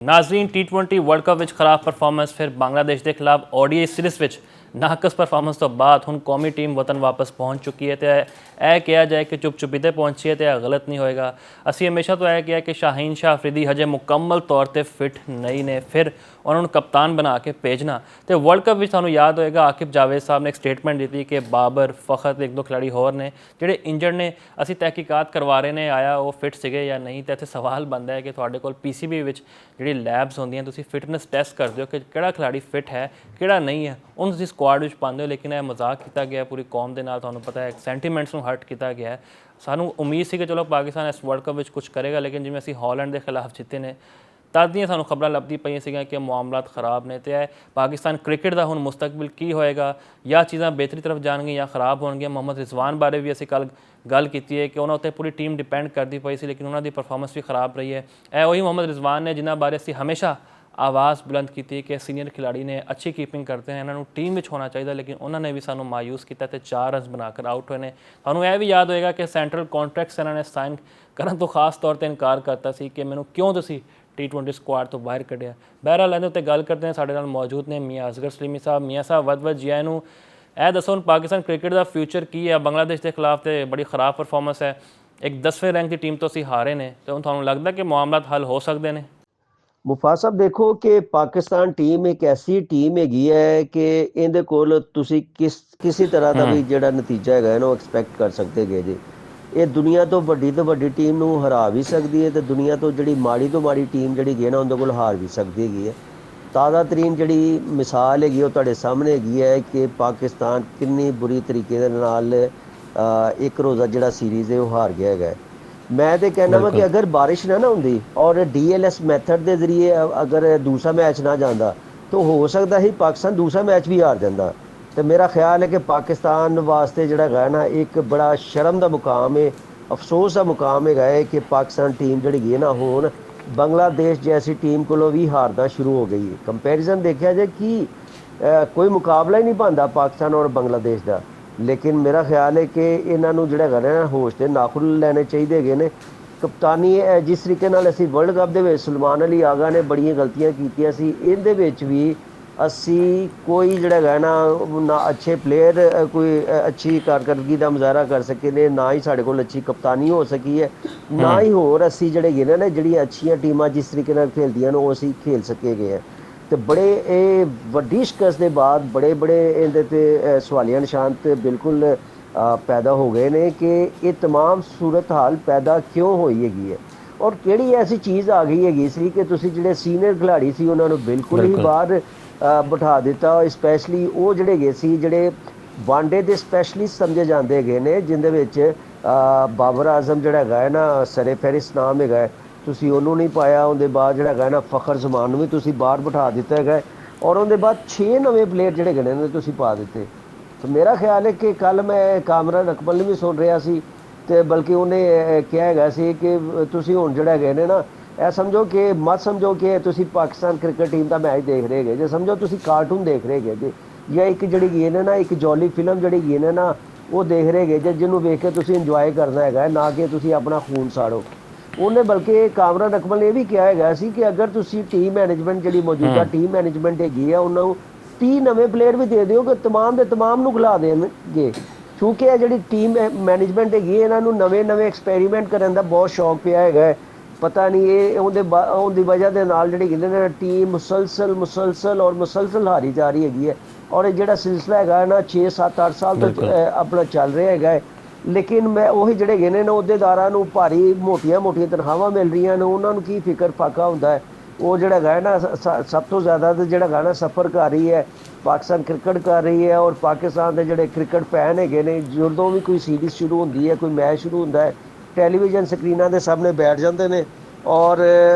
नाजरीन T20 world cup ਵਿੱਚ ਖਰਾਬ ਪਰਫਾਰਮੈਂਸ ਫਿਰ ਬੰਗਲਾਦੇਸ਼ ਦੇ ਖਿਲਾਫ ODI ਸੀਰੀਜ਼ ਵਿੱਚ ਨਾਕਸ ਪਰਫਾਰਮੈਂਸ ਤੋਂ ਬਾਅਦ ਹੁਣ ਕੌਮੀ ਟੀਮ ਵਤਨ ਵਾਪਸ ਪਹੁੰਚ ਚੁੱਕੀ ਹੈ ਤੇ ਇਹ ਕਿਹਾ ਜਾਏ ਕਿ ਚੁੱਪ-ਚੁੱਪੀ ਤੇ ਪਹੁੰਚੀ ਹੈ ਤੇ ਇਹ ਗਲਤ ਨਹੀਂ ਹੋਏਗਾ। ਅਸੀਂ ਹਮੇਸ਼ਾ ਤੋਂ ਇਹ ਕਿਹਾ ਕਿ ਸ਼ਾਹੀਨ ਸ਼ਾਹ ਅਫਰੀਦੀ ਹਜੇ ਮੁਕੰਮਲ ਤੌਰ ਤੇ ਫਿਟ ਨਹੀਂ ਨੇ, ਫਿਰ ਉਹਨਾਂ ਨੂੰ ਕਪਤਾਨ ਬਣਾ ਕੇ ਭੇਜਣਾ। ਤੇ ਵਰਲਡ ਕੱਪ ਵਿੱਚ ਤੁਹਾਨੂੰ ਯਾਦ ਹੋਏਗਾ ਆਕਿਬ ਜਾਵੇਦ ਸਾਹਿਬ ਨੇ ਇੱਕ ਸਟੇਟਮੈਂਟ ਦਿੱਤੀ ਕਿ ਬਾਬਰ ਫਖਰ ਤੇ ਇੱਕ ਦੋ ਖਿਡਾਰੀ ਹੋਰ ਨੇ ਜਿਹੜੇ ਇੰਜਰਡ ਨੇ, ਅਸੀਂ ਤਹਿਕੀਕਾਤ ਕਰਵਾ ਰਹੇ ਨੇ ਆਇਆ ਉਹ ਫਿਟ ਸੀਗੇ ਜਾਂ ਨਹੀਂ। ਤੇ ਇੱਥੇ ਸਵਾਲ ਬਣਦਾ ਹੈ ਕਿ ਤੁਹਾਡੇ ਕੋਲ PCB ਵਿੱਚ ਜਿਹੜੀ ਲੈਬਸ ਹੁੰਦੀਆਂ ਤੁਸੀਂ ਫਿਟਨੈਸ ਟੈਸਟ ਕਰਦੇ ਹੋ ਕਿ ਕਿਹੜਾ ਖਿਡਾਰੀ ਫਿਟ ਹੈ ਕਿਹੜਾ ਨਹੀਂ ਹੈ, ਉਹਨੂੰ ਤੁਸੀਂ ਸਕੁਆਡ ਵਿੱਚ ਪਾਉਂਦੇ ਹੋ। ਲੇਕਿਨ ਇਹ ਮਜ਼ਾਕ ਕੀਤਾ ਗਿਆ ਪੂਰੀ ਕੌਮ ਦੇ ਨਾਲ, ਤੁਹਾਨੂੰ ਪਤਾ ਹੈ ਸੈਂਟੀਮੈਂਟਸ ਨੂੰ ਹਰਟ ਕੀਤਾ ਗਿਆ। ਸਾਨੂੰ ਉਮੀਦ ਸੀ ਕਿ ਚਲੋ ਪਾਕਿਸਤਾਨ ਇਸ ਵਰਲਡ ਕੱਪ ਵਿੱਚ ਕੁਝ ਕਰੇਗਾ, ਲੇਕਿਨ ਜਿਵੇਂ ਅਸੀਂ ਹਾਲੈਂਡ ਦੇ ਖਿਲਾਫ ਜਿੱਤੇ ਨੇ ਤਦ ਦੀਆਂ ਸਾਨੂੰ ਖਬਰਾਂ ਲੱਭਦੀ ਪਈਆਂ ਸੀਗੀਆਂ ਕਿ ਮਾਮਲਾਤ ਖਰਾਬ ਨੇ। ਤੇ ਪਾਕਿਸਤਾਨ ਕ੍ਰਿਕਟ ਦਾ ਹੁਣ ਮੁਸਤਕਬਲ ਕੀ ਹੋਏਗਾ, ਜਾਂ ਚੀਜ਼ਾਂ ਬਿਹਤਰੀ ਤਰਫ ਜਾਣਗੀਆਂ ਜਾਂ ਖਰਾਬ ਹੋਣਗੀਆਂ। ਮੁਹੰਮਦ ਰਿਜ਼ਵਾਨ ਬਾਰੇ ਵੀ ਅਸੀਂ ਕੱਲ੍ਹ ਗੱਲ ਕੀਤੀ ਹੈ ਕਿ ਉਹਨਾਂ ਉੱਤੇ ਪੂਰੀ ਟੀਮ ਡਿਪੈਂਡ ਕਰਦੀ ਪਈ ਸੀ, ਲੇਕਿਨ ਉਹਨਾਂ ਦੀ ਪਰਫਾਰਮੈਂਸ ਵੀ ਖਰਾਬ ਰਹੀ ਹੈ। ਇਹ ਉਹੀ ਮੁਹੰਮਦ ਰਿਜ਼ਵਾਨ ਨੇ ਜਿਨ੍ਹਾਂ ਬਾਰੇ ਅਸੀਂ ਹਮੇਸ਼ਾ ਆਵਾਜ਼ ਬੁਲੰਦ ਕੀਤੀ ਕਿ ਸੀਨੀਅਰ ਖਿਡਾਰੀ ਨੇ, ਅੱਛੀ ਕੀਪਿੰਗ ਕਰਦੇ ਨੇ, ਇਹਨਾਂ ਨੂੰ ਟੀਮ ਵਿੱਚ ਹੋਣਾ ਚਾਹੀਦਾ, ਲੇਕਿਨ ਉਹਨਾਂ ਨੇ ਵੀ ਸਾਨੂੰ ਮਾਯੂਸ ਕੀਤਾ ਤੇ 4 ਰਨਸ ਬਣਾ ਕੇ ਆਊਟ ਹੋਏ ਨੇ। ਤੁਹਾਨੂੰ ਇਹ ਵੀ ਯਾਦ ਹੋਏਗਾ ਕਿ ਸੈਂਟਰਲ ਕੰਟਰੈਕਟਸ ਇਹਨਾਂ ਨੇ ਸਾਈਨ ਕਰਨ ਤੋਂ ਖਾਸ ਤੌਰ 'ਤੇ ਇਨਕਾਰ ਕਰਤਾ ਸੀ ਕਿ ਮੈਨੂੰ ਕਿਉਂ ਤੁਸੀਂ T20 ਸਕੁਆਡ ਤੋਂ ਬਾਹਰ ਕੱਢਿਆ। ਬਹਿਰਹਾਲ ਇਹਦੇ ਉੱਤੇ ਗੱਲ ਕਰਦੇ ਹਾਂ, ਸਾਡੇ ਨਾਲ ਮੌਜੂਦ ਨੇ ਮੀਆਂ ਅਸਗਰ ਸਲੀਮੀ ਸਾਹਿਬ। ਮੀਆਂ ਸਾਹਿਬ ਵੱਧ ਜੀ ਆਇਆਂ ਨੂੰ। ਇਹ ਦੱਸੋ ਹੁਣ ਪਾਕਿਸਤਾਨ ਕ੍ਰਿਕਟ ਦਾ ਫਿਊਚਰ ਕੀ ਹੈ? ਬੰਗਲਾਦੇਸ਼ ਦੇ ਖਿਲਾਫ ਤੇ ਬੜੀ ਖਰਾਬ ਪਰਫਾਰਮੈਂਸ ਹੈ, ਇੱਕ 10ਵੇਂ ਰੈਂਕ ਦੀ ਟੀਮ ਤੋਂ ਅਸੀਂ ਹਾਰੇ ਨੇ, ਤੇ ਹੁਣ ਤੁਹਾਨੂੰ ਲੱਗਦਾ ਕਿ ਮਾਮਲਾਤ ਹੱਲ ਹੋ ਸਕਦੇ ਨੇ? ਮੁਫਾਜ਼ ਸਾਹਿਬ ਦੇਖੋ ਕਿ ਪਾਕਿਸਤਾਨ ਟੀਮ ਇੱਕ ਐਸੀ ਟੀਮ ਹੈਗੀ ਹੈ ਕਿ ਇਹਦੇ ਕੋਲ ਤੁਸੀਂ ਕਿਸੇ ਤਰ੍ਹਾਂ ਦਾ ਵੀ ਜਿਹੜਾ ਨਤੀਜਾ ਹੈਗਾ ਇਹਨੂੰ ਐਕਸਪੈਕਟ ਕਰ ਸਕਦੇ ਹੈਗੇ ਜੀ। ਇਹ ਦੁਨੀਆ ਤੋਂ ਵੱਡੀ ਟੀਮ ਨੂੰ ਹਰਾ ਵੀ ਸਕਦੀ ਹੈ ਤੇ ਦੁਨੀਆ ਤੋਂ ਜਿਹੜੀ ਮਾੜੀ ਤੋਂ ਮਾੜੀ ਟੀਮ ਜਿਹੜੀ ਹੈਗੀ ਨਾ ਉਹਦੇ ਕੋਲ ਹਾਰ ਵੀ ਸਕਦੀ ਹੈਗੀ ਹੈ। ਤਾਜ਼ਾ ਤਰੀਨ ਜਿਹੜੀ ਮਿਸਾਲ ਹੈਗੀ ਉਹ ਤੁਹਾਡੇ ਸਾਹਮਣੇ ਹੈਗੀ ਹੈ ਕਿ ਪਾਕਿਸਤਾਨ ਕਿੰਨੀ ਬੁਰੀ ਤਰੀਕੇ ਦੇ ਨਾਲ ਇੱਕ ਰੋਜ਼ਾ ਜਿਹੜਾ ਸੀਰੀਜ਼ ਹੈ ਉਹ ਹਾਰ ਗਿਆ ਹੈਗਾ। ਮੈਂ ਤੇ ਕਹਿਣਾ ਵਾ ਕਿ ਅਗਰ ਬਾਰਿਸ਼ ਨਾ ਹੁੰਦੀ ਔਰ DLS ਮੈਥਡ ਦੇ ਜ਼ਰੀਏ ਅਗਰ ਦੂਸਰਾ ਮੈਚ ਨਾ ਜਾਂਦਾ ਤਾਂ ਹੋ ਸਕਦਾ ਸੀ ਪਾਕਿਸਤਾਨ ਦੂਸਰਾ ਮੈਚ ਵੀ ਹਾਰ ਜਾਂਦਾ। ਤੇ ਮੇਰਾ ਖਿਆਲ ਹੈ ਕਿ ਪਾਕਿਸਤਾਨ ਵਾਸਤੇ ਜਿਹੜਾ ਹੈਗਾ ਨਾ ਇੱਕ ਬੜਾ ਸ਼ਰਮ ਦਾ ਮੁਕਾਮ ਹੈ, ਅਫਸੋਸ ਦਾ ਮੁਕਾਮ ਹੈਗਾ ਹੈ ਕਿ ਪਾਕਿਸਤਾਨ ਟੀਮ ਜਿਹੜੀ ਹੈ ਨਾ ਹੁਣ ਬੰਗਲਾਦੇਸ਼ ਜੈਸੀ ਟੀਮ ਕੋਲੋਂ ਵੀ ਹਾਰਨਾ ਸ਼ੁਰੂ ਹੋ ਗਈ ਹੈ। ਕੰਪੈਰੀਜ਼ਨ ਦੇਖਿਆ ਜਾਏ ਕਿ ਕੋਈ ਮੁਕਾਬਲਾ ਹੀ ਨਹੀਂ ਬਣਦਾ ਪਾਕਿਸਤਾਨ ਔਰ ਬੰਗਲਾਦੇਸ਼ ਦਾ। ਲੇਕਿਨ ਮੇਰਾ ਖਿਆਲ ਹੈ ਕਿ ਇਹਨਾਂ ਨੂੰ ਜਿਹੜਾ ਹੈਗਾ ਨਾ ਹੋਸ਼ ਤੇ ਨਾਖੁਨ ਲੈਣੇ ਚਾਹੀਦੇ ਹੈਗੇ ਨੇ। ਕਪਤਾਨੀ ਜਿਸ ਤਰੀਕੇ ਨਾਲ ਅਸੀਂ ਵਰਲਡ ਕੱਪ ਦੇ ਵਿੱਚ ਸੁਲਮਾਨ ਅਲੀ ਆਗਾ ਨੇ ਬੜੀਆਂ ਗਲਤੀਆਂ ਕੀਤੀਆਂ ਸੀ, ਇਹਦੇ ਵਿੱਚ ਵੀ ਅਸੀਂ ਕੋਈ ਜਿਹੜਾ ਹੈਗਾ ਨਾ ਅੱਛੇ ਪਲੇਅਰ ਕੋਈ ਅੱਛੀ ਕਾਰਕਰਦਗੀ ਦਾ ਮੁਜ਼ਾਹਰਾ ਕਰ ਸਕੇ ਨੇ, ਨਾ ਹੀ ਸਾਡੇ ਕੋਲ ਅੱਛੀ ਕਪਤਾਨੀ ਹੋ ਸਕੀ ਹੈ, ਨਾ ਹੀ ਹੋਰ ਅਸੀਂ ਜਿਹੜੇ ਹੈਗੇ ਨੇ ਜਿਹੜੀਆਂ ਅੱਛੀਆਂ ਟੀਮਾਂ ਜਿਸ ਤਰੀਕੇ ਨਾਲ ਖੇਲਦੀਆਂ ਨੇ ਉਹ ਅਸੀਂ ਖੇਲ ਸਕੇ ਗਏ ਹਾਂ। ਤੇ ਬੜੇ ਇਹ ਵੱਡੀ ਸ਼ਿਕਸਤ ਦੇ ਬਾਅਦ ਬੜੇ ਇਹਦੇ 'ਤੇ ਸਵਾਲੀਆ ਨਿਸ਼ਾਨ ਤੇ ਬਿਲਕੁਲ ਪੈਦਾ ਹੋ ਗਏ ਨੇ ਕਿ ਇਹ तमाम ਸੂਰਤ ਹਾਲ ਪੈਦਾ ਕਿਉਂ ਹੋਈ ਹੈਗੀ ਹੈ ਔਰ ਕਿਹੜੀ ਐਸੀ ਚੀਜ਼ ਆ ਗਈ ਹੈਗੀ ਸੀ ਕਿ ਤੁਸੀਂ ਜਿਹੜੇ ਸੀਨੀਅਰ ਖਿਡਾਰੀ ਸੀ ਉਹਨਾਂ ਨੂੰ ਬਿਲਕੁਲ ਹੀ ਬਾਹਰ ਬਿਠਾ ਦਿੱਤਾ। ਸਪੈਸ਼ਲੀ ਉਹ ਜਿਹੜੇ ਹੈਗੇ ਸੀ ਜਿਹੜੇ ਵਾਂਡੇ ਦੇ ਸਪੈਸ਼ਲਿਸਟ ਸਮਝੇ ਜਾਂਦੇ ਹੈਗੇ ਨੇ, ਜਿਹਦੇ ਵਿੱਚ ਬਾਬਰ ਆਜ਼ਮ ਜਿਹੜਾ ਹੈਗਾ ਨਾ ਸਰੇ ਫਹਿਰਿਸਤ ਨਾਮ ਹੈਗਾ, ਤੁਸੀਂ ਉਹਨੂੰ ਨਹੀਂ ਪਾਇਆ। ਉਹਦੇ ਬਾਅਦ ਜਿਹੜਾ ਹੈਗਾ ਨਾ ਫਖਰ ਜ਼ਮਾਨ ਨੂੰ ਵੀ ਤੁਸੀਂ ਬਾਹਰ ਬਿਠਾ ਦਿੱਤਾ ਹੈਗਾ ਔਰ ਉਹਦੇ ਬਾਅਦ 6 ਨਵੇਂ ਪਲੇਅਰ ਜਿਹੜੇ ਹੈਗੇ ਨੇ ਤੁਸੀਂ ਪਾ ਦਿੱਤੇ। ਤਾਂ ਮੇਰਾ ਖਿਆਲ ਹੈ ਕਿ ਕੱਲ੍ਹ ਮੈਂ ਕਾਮਰਾਨ ਅਕਮਲ ਨੂੰ ਵੀ ਸੁਣ ਰਿਹਾ ਸੀ ਤੇ ਬਲਕਿ ਉਹਨੇ ਕਿਹਾ ਹੈਗਾ ਸੀ ਕਿ ਤੁਸੀਂ ਹੁਣ ਜਿਹੜਾ ਹੈਗੇ ਨੇ ਨਾ ਇਹ ਸਮਝੋ ਕਿ ਮਤ ਸਮਝੋ ਕਿ ਤੁਸੀਂ ਪਾਕਿਸਤਾਨ ਕ੍ਰਿਕਟ ਟੀਮ ਦਾ ਮੈਚ ਦੇਖ ਰਹੇ ਹੈਗੇ ਜੇ, ਸਮਝੋ ਤੁਸੀਂ ਕਾਰਟੂਨ ਦੇਖ ਰਹੇ ਹੈਗੇ ਜੇ, ਜਾਂ ਇੱਕ ਜਿਹੜੀ ਗੇਮ ਹੈ ਨਾ ਇੱਕ ਜੋਲੀ ਫਿਲਮ ਜਿਹੜੀ ਗੇਮ ਹੈ ਨਾ ਉਹ ਦੇਖ ਰਹੇ ਹੈਗੇ ਜੇ, ਜਿਹਨੂੰ ਵੇਖ ਕੇ ਤੁਸੀਂ ਇੰਜੋਏ ਕਰਨਾ ਹੈਗਾ, ਨਾ ਕਿ ਤੁਸੀਂ ਆਪਣਾ ਖੂਨ ਸਾੜੋ। ਉਹਨੇ ਬਲਕਿ ਕਾਮਰਾਨ ਅਕਮਲ ਨੇ ਇਹ ਵੀ ਕਿਹਾ ਹੈਗਾ ਸੀ ਕਿ ਅਗਰ ਤੁਸੀਂ ਟੀਮ ਮੈਨੇਜਮੈਂਟ ਜਿਹੜੀ ਮੌਜੂਦਾ ਟੀਮ ਮੈਨੇਜਮੈਂਟ ਹੈਗੀ ਆ ਉਹਨਾਂ ਨੂੰ 30 ਨਵੇਂ ਪਲੇਅਰ ਵੀ ਦੇ ਦਿਓ ਕਿ ਤਮਾਮ ਦੇ ਤਮਾਮ ਨੂੰ ਖਿਲਾ ਦੇਣਗੇ, ਕਿਉਂਕਿ ਇਹ ਜਿਹੜੀ ਟੀਮ ਮੈਨੇਜਮੈਂਟ ਹੈਗੀ ਇਹਨਾਂ ਨੂੰ ਨਵੇਂ ਐਕਸਪੈਰੀਮੈਂਟ ਕਰਨ ਦਾ ਬਹੁਤ ਸ਼ੌਕ ਪਿਆ ਹੈਗਾ। ਪਤਾ ਨਹੀਂ ਇਹ ਉਹਦੀ ਵਜ੍ਹਾ ਦੇ ਨਾਲ ਜਿਹੜੀ ਕਹਿੰਦੇ ਨੇ ਟੀਮ ਮੁਸਲਸਲ ਹਾਰੀ ਜਾ ਰਹੀ ਹੈਗੀ ਹੈ ਔਰ ਇਹ ਜਿਹੜਾ ਸਿਲਸਿਲਾ ਹੈਗਾ ਨਾ 6 7 8 ਸਾਲ ਤੋਂ ਆਪਣਾ ਚੱਲ ਰਿਹਾ ਹੈਗਾ। ਲੇਕਿਨ ਮੈਂ ਉਹੀ ਜਿਹੜੇ ਹੈਗੇ ਨੇ ਅਹੁਦੇਦਾਰਾਂ ਨੂੰ ਭਾਰੀ ਮੋਟੀਆਂ ਤਨਖਾਹਾਂ ਮਿਲ ਰਹੀਆਂ ਨੇ, ਉਹਨਾਂ ਨੂੰ ਕੀ ਫਿਕਰ ਫਾਕਾ ਹੁੰਦਾ ਹੈ। ਉਹ ਜਿਹੜਾ ਹੈਗਾ ਨਾ ਸਭ ਤੋਂ ਜ਼ਿਆਦਾ ਤਾਂ ਜਿਹੜਾ ਹੈਗਾ ਨਾ ਸਫਰ ਕਰ ਰਹੀ ਹੈ ਪਾਕਿਸਤਾਨ ਕ੍ਰਿਕਟ ਕਰ ਰਹੀ ਹੈ ਔਰ ਪਾਕਿਸਤਾਨ ਦੇ ਜਿਹੜੇ ਕ੍ਰਿਕਟ ਫੈਨ ਹੈਗੇ ਨੇ ਜਦੋਂ ਵੀ ਕੋਈ ਸੀਰੀਜ਼ ਸ਼ੁਰੂ ਹੁੰਦੀ ਹੈ, ਕੋਈ ਮੈਚ ਸ਼ੁਰੂ ਹੁੰਦਾ ਹੈ, ਟੈਲੀਵਿਜ਼ਨ ਸਕਰੀਨਾਂ ਦੇ ਸਾਹਮਣੇ ਬੈਠ ਜਾਂਦੇ ਨੇ ਔਰ